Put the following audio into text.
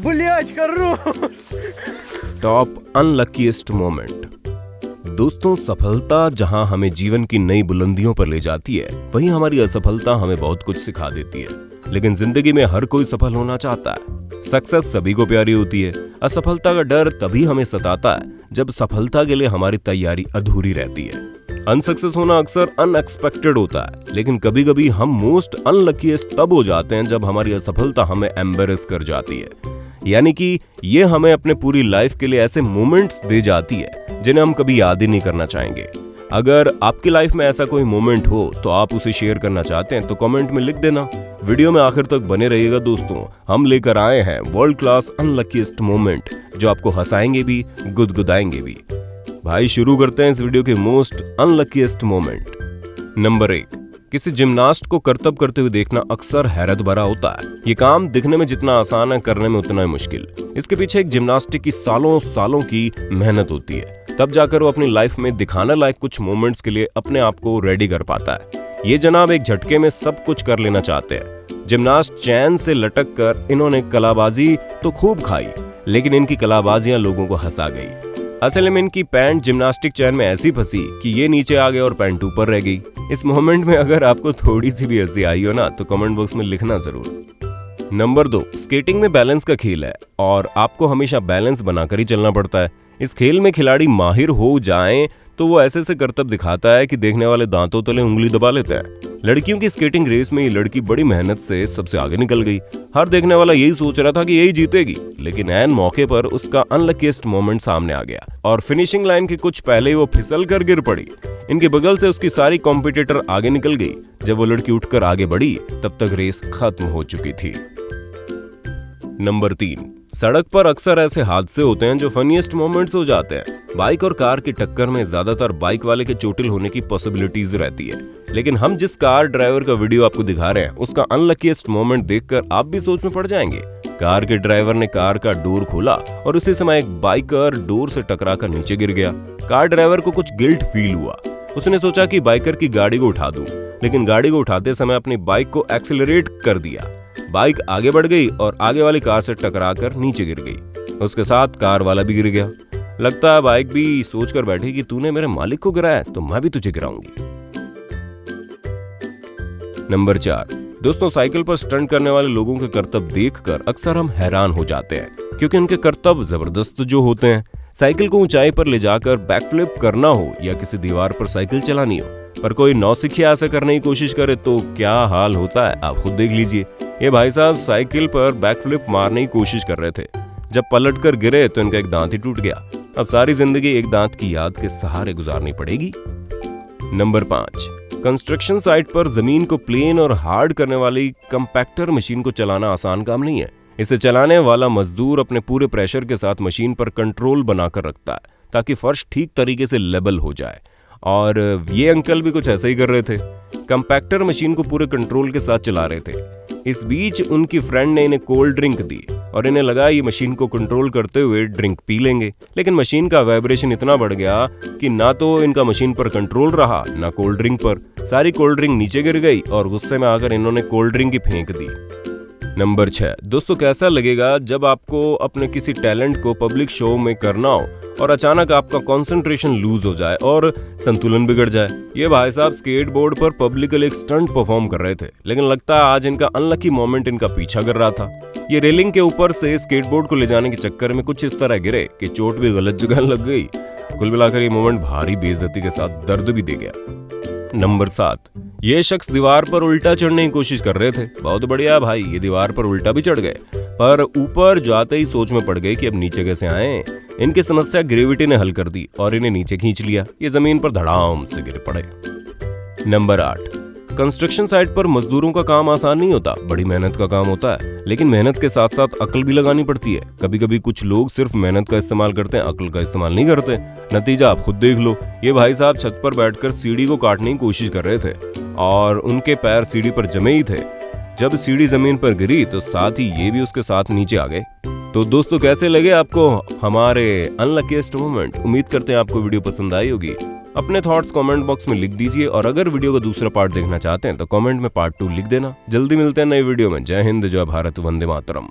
बुलियाज कर रो। Top अनलकीएस्ट moment. दोस्तों, सफलता जहां हमें जीवन की नई बुलंदियों पर ले जाती है, वहीं हमारी असफलता हमें बहुत कुछ सिखा देती है। लेकिन जिंदगी में हर कोई सफल होना चाहता है। सक्सेस सभी को प्यारी होती है। असफलता का डर तभी हमें सताता है जब सफलता के लिए हमारी तैयारी अधूरी रहती है। अनसक्सेस होना अक्सर अनएक्सपेक्टेड होता है, लेकिन कभी कभी हम मोस्ट अनलकीएस्ट तब हो जाते हैं जब हमारी असफलता हमें एम्बेरस कर जाती है। यानी कि ये हमें अपने पूरी लाइफ के लिए ऐसे मोमेंट्स दे जाती है जिन्हें हम कभी याद ही नहीं करना चाहेंगे। अगर आपकी लाइफ में ऐसा कोई मोमेंट हो तो आप उसे शेयर करना चाहते हैं तो कमेंट में लिख देना। वीडियो में आखिर तक बने रहिएगा दोस्तों। हम लेकर आए हैं वर्ल्ड क्लास अनलकीएस्ट मोमेंट जो आपको हंसाएंगे भी, गुदगुदाएंगे भी। भाई शुरू करते हैं इस वीडियो के मोस्ट अनलकीएस्ट मोमेंट। नंबर 1, किसी जिम्नास्ट को करतब करते हुए देखना अक्सर हैरत भरा होता है। ये काम दिखने में जितना आसान है, करने में उतना ही मुश्किल। इसके पीछे एक जिम्नास्टिक की सालों सालों की मेहनत होती है, तब जाकर वो अपनी लाइफ में दिखाने लायक कुछ मोमेंट्स के लिए अपने आप को रेडी कर पाता है। ये जनाब एक झटके में सब कुछ कर लेना चाहते हैं। जिम्नास्ट चैन से लटक कर इन्होंने कलाबाजी तो खूब खाई, लेकिन इनकी कलाबाजियां लोगों को हंसा गई। असल में इनकी पैंट जिम्नास्टिक चैन में ऐसी फंसी कि ये नीचे आ गए और पैंट ऊपर रह गई। इस मोमेंट में अगर आपको थोड़ी सी भी हंसी आई हो ना तो कमेंट बॉक्स में लिखना जरूर। नंबर 2, स्केटिंग में बैलेंस का खेल है और आपको हमेशा बैलेंस बनाकर ही चलना पड़ता है। इस खेल में खिलाड़ी माहिर हो जाएं तो वो ऐसे से करतब दिखाता है कि देखने वाले दांतों तले उंगली दबा लेते हैं। लड़कियों की स्केटिंग रेस में ये लड़की बड़ी मेहनत से सबसे आगे निकल गई। हर देखने वाला यही सोच रहा था कि यही जीतेगी, लेकिन ऐन मौके पर उसका अनलकीएस्ट मोमेंट सामने आ गया और फिनिशिंग लाइन के कुछ पहले ही वो फिसल कर गिर पड़ी। इनके बगल से उसकी सारी कॉम्पिटिटर आगे निकल गई। जब वो लड़की उठकर आगे बढ़ी तब तक रेस खत्म हो चुकी थी। नंबर 3, सड़क पर अक्सर ऐसे हादसे होते हैं जो फनीएस्ट मोमेंट्स हो जाते हैं। बाइक और कार की टक्कर में ज्यादातर बाइक वाले के चोटिल होने की पॉसिबिलिटीज रहती है, लेकिन हम जिस कार ड्राइवर का वीडियो आपको दिखा रहे हैं उसका अनलकीएस्ट मोमेंट देखकर आप भी सोच में पड़ जाएंगे। कार के ड्राइवर ने कार का डोर खोला और उसी समय एक बाइकर डोर से टकराकर नीचे गिर गया। कार ड्राइवर को कुछ गिल्ट फील हुआ। उसने सोचा कि बाइकर की गाड़ी को उठा दूं, लेकिन गाड़ी को उठाते समय अपनी बाइक को एक्सेलरेट कर दिया। बाइक आगे बढ़ गई और आगे वाली कार से टकराकर नीचे गिर गई। उसके साथ कार वाला भी गिर गया। लगता है बाइक भी सोच कर बैठी कि तूने मेरे मालिक को गिराया तो मैं भी तुझे गिराऊंगी। नंबर 4, दोस्तों, साइकिल पर स्टंट करने वाले लोगों के करतब देखकर अक्सर हम हैरान हो जाते हैं, क्योंकि उनके करतब जबरदस्त जो होते हैं। साइकिल को ऊंचाई पर ले जाकर बैकफ्लिप करना हो या किसी दीवार पर साइकिल चलानी हो, पर कोई नौसिखिया ऐसा करने की कोशिश करे तो क्या हाल होता है आप खुद देख लीजिए। ये भाई साहब साइकिल पर बैकफ्लिप मारने की कोशिश कर रहे थे। जब पलटकर गिरे तो इनका एक दांत ही टूट गया। अब सारी जिंदगी एक दांत की याद के सहारे गुजारनी पड़ेगी। नंबर 5, कंस्ट्रक्शन साइट पर जमीन को प्लेन और हार्ड करने वाली कंपैक्टर मशीन को चलाना आसान काम नहीं है। इसे चलाने वाला मजदूर अपने पूरे प्रेशर के साथ मशीन पर कंट्रोल बनाकर रखता है ताकि फर्श ठीक तरीके से लेवल हो जाए। और ये अंकल भी कुछ ऐसा ही कर रहे थे। कंपैक्टर मशीन को पूरे कंट्रोल के साथ चला रहे थे। इस बीच उनकी फ्रेंड ने इन्हें कोल्ड ड्रिंक दी और इन्हें लगा ये मशीन को कंट्रोल करते हुए ड्रिंक पी लेंगे, लेकिन मशीन का वाइब्रेशन इतना बढ़ गया कि ना तो इनका मशीन पर कंट्रोल रहा ना कोल्ड ड्रिंक पर। सारी कोल्ड ड्रिंक नीचे गिर गई और गुस्से में आकर इन्होंने कोल्ड ड्रिंक ही फेंक दी। नंबर 6, दोस्तों, कैसा लगेगा जब आपको अपने किसी टैलेंट को पब्लिक शो में करना हो और अचानक आपका कंसंट्रेशन लूज हो जाए और संतुलन बिगड़ जाए। ये भाई साहब स्केटबोर्ड पर पब्लिकली एक स्टंट परफॉर्म कर रहे थे, लेकिन लगता है आज इनका अनलकी मोमेंट इनका पीछा कर रहा था। ये रेलिंग के ऊपर से स्केटबोर्ड को ले जाने के चक्कर में कुछ इस तरह गिरे कि चोट भी गलत जगह लग गई। कुल मिलाकर ये मोमेंट भारी बेइज्जती के साथ दर्द भी दे गया। नंबर 7, ये शख्स दीवार पर उल्टा चढ़ने की कोशिश कर रहे थे। बहुत बढ़िया भाई, ये दीवार पर उल्टा भी चढ़ गए, पर ऊपर जाते ही सोच में पड़ गए कि अब नीचे कैसे आए। इनकी समस्या ग्रेविटी ने हल कर दी और इन्हें नीचे खींच लिया। ये जमीन पर धड़ाम से गिर पड़े। नंबर 8, कंस्ट्रक्शन साइट पर मजदूरों का काम आसान नहीं होता, बड़ी मेहनत का काम होता है, लेकिन मेहनत के साथ साथ अक्ल भी लगानी पड़ती है। कभी कभी कुछ लोग सिर्फ मेहनत का इस्तेमाल करते हैं, अक्ल का इस्तेमाल नहीं करते। नतीजा आप खुद देख लो। ये भाई साहब छत पर बैठकर सीढ़ी को काटने की कोशिश कर रहे थे और उनके पैर सीढ़ी पर जमे ही थे। जब सीढ़ी जमीन पर गिरी तो साथ ही ये भी उसके साथ नीचे आ गए। तो दोस्तों, कैसे लगे आपको हमारे अनलकीएस्ट मोमेंट? उम्मीद करते हैं आपको वीडियो पसंद आई होगी। अपने थॉट्स कमेंट बॉक्स में लिख दीजिए और अगर वीडियो का दूसरा पार्ट देखना चाहते हैं तो कमेंट में पार्ट 2 लिख देना। जल्दी मिलते हैं नई वीडियो में। जय हिंद, जय भारत, वंदे मातरम।